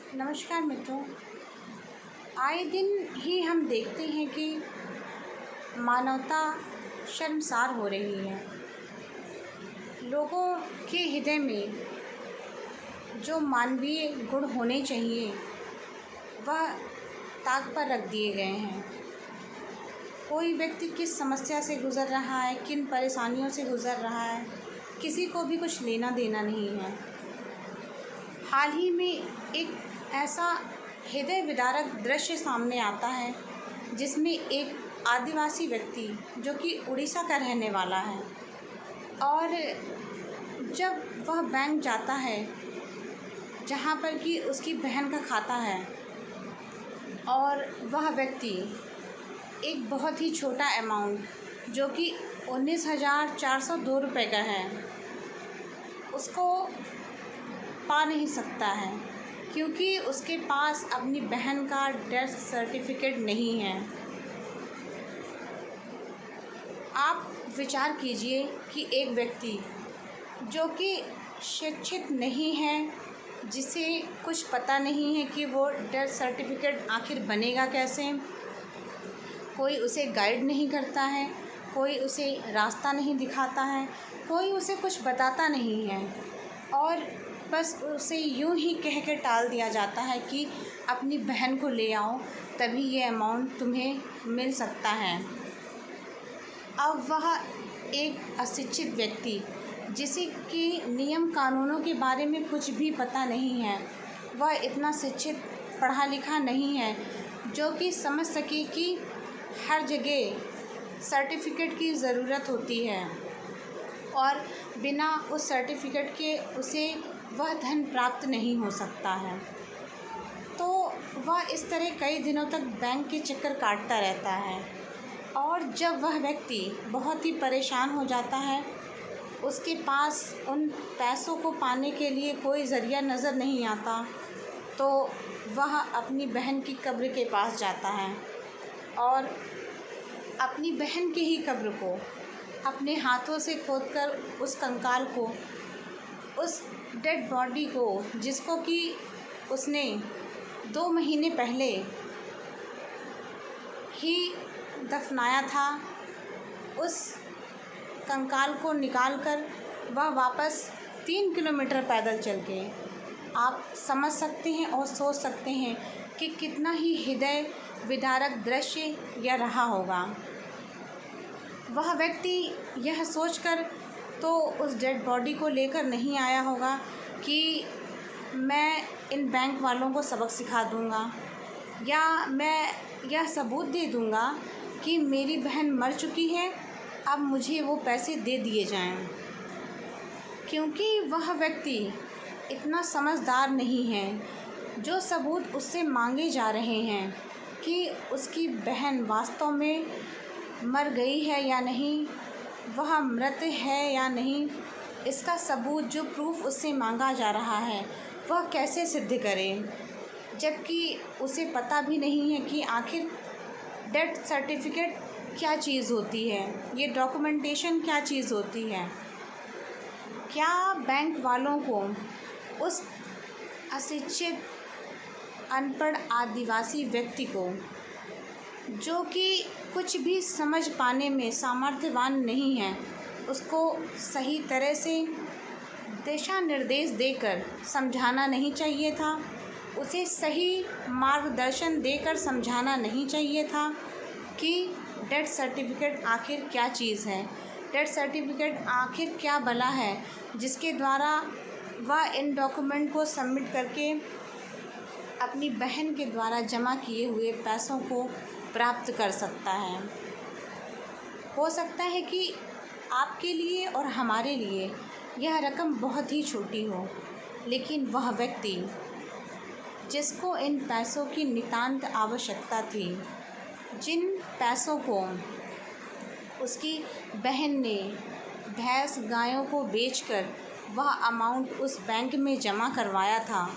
नमस्कार मित्रों। आए दिन ही हम देखते हैं कि मानवता शर्मसार हो रही है। लोगों के हृदय में जो मानवीय गुण होने चाहिए वह ताक पर रख दिए गए हैं। कोई व्यक्ति किस समस्या से गुज़र रहा है, किन परेशानियों से गुज़र रहा है, किसी को भी कुछ लेना देना नहीं है। हाल ही में एक ऐसा हृदय विदारक दृश्य सामने आता है जिसमें एक आदिवासी व्यक्ति जो कि उड़ीसा का रहने वाला है और जब वह बैंक जाता है जहाँ पर कि उसकी बहन का खाता है और वह व्यक्ति एक बहुत ही छोटा अमाउंट जो कि 19,402 रुपये का है उसको पा नहीं सकता है क्योंकि उसके पास अपनी बहन का डेथ सर्टिफिकेट नहीं है। आप विचार कीजिए कि एक व्यक्ति जो कि शिक्षित नहीं है, जिसे कुछ पता नहीं है कि वो डेथ सर्टिफिकेट आखिर बनेगा कैसे, कोई उसे गाइड नहीं करता है, कोई उसे रास्ता नहीं दिखाता है, कोई उसे कुछ बताता नहीं है और बस उसे यूं ही कह के टाल दिया जाता है कि अपनी बहन को ले आओ तभी ये अमाउंट तुम्हें मिल सकता है। अब वह एक अशिक्षित व्यक्ति जिसे कि नियम कानूनों के बारे में कुछ भी पता नहीं है, वह इतना शिक्षित पढ़ा लिखा नहीं है जो कि समझ सके कि हर जगह सर्टिफिकेट की ज़रूरत होती है और बिना उस सर्टिफिकेट के उसे वह धन प्राप्त नहीं हो सकता है। तो वह इस तरह कई दिनों तक बैंक के चक्कर काटता रहता है और जब वह व्यक्ति बहुत ही परेशान हो जाता है, उसके पास उन पैसों को पाने के लिए कोई ज़रिया नज़र नहीं आता, तो वह अपनी बहन की कब्र के पास जाता है और अपनी बहन की ही कब्र को अपने हाथों से खोदकर उस कंकाल को, उस डेड बॉडी को जिसको कि उसने 2 महीने पहले ही दफनाया था, उस कंकाल को निकालकर वह वापस 3 किलोमीटर पैदल चल के, आप समझ सकते हैं और सोच सकते हैं कि कितना ही हृदय विदारक दृश्य यह रहा होगा। वह व्यक्ति यह सोचकर तो उस डेड बॉडी को लेकर नहीं आया होगा कि मैं इन बैंक वालों को सबक सिखा दूंगा या मैं यह सबूत दे दूंगा कि मेरी बहन मर चुकी है, अब मुझे वो पैसे दे दिए जाएं, क्योंकि वह व्यक्ति इतना समझदार नहीं है। जो सबूत उससे मांगे जा रहे हैं कि उसकी बहन वास्तव में मर गई है या नहीं, वह मृत है या नहीं, इसका सबूत जो प्रूफ उससे मांगा जा रहा है वह कैसे सिद्ध करे, जबकि उसे पता भी नहीं है कि आखिर डेथ सर्टिफिकेट क्या चीज़ होती है, ये डॉक्यूमेंटेशन क्या चीज़ होती है। क्या बैंक वालों को उस अशिक्षित अनपढ़ आदिवासी व्यक्ति को जो कि कुछ भी समझ पाने में सामर्थ्यवान नहीं है, उसको सही तरह से दिशा निर्देश देकर समझाना नहीं चाहिए था, उसे सही मार्गदर्शन देकर समझाना नहीं चाहिए था कि डेथ सर्टिफिकेट आखिर क्या चीज़ है, डेथ सर्टिफिकेट आखिर क्या बला है जिसके द्वारा वह इन डॉक्यूमेंट को सबमिट करके अपनी बहन के द्वारा जमा किए हुए पैसों को प्राप्त कर सकता है। हो सकता है कि आपके लिए और हमारे लिए यह रकम बहुत ही छोटी हो, लेकिन वह व्यक्ति जिसको इन पैसों की नितांत आवश्यकता थी, जिन पैसों को उसकी बहन ने भैंस गायों को बेचकर वह अमाउंट उस बैंक में जमा करवाया था,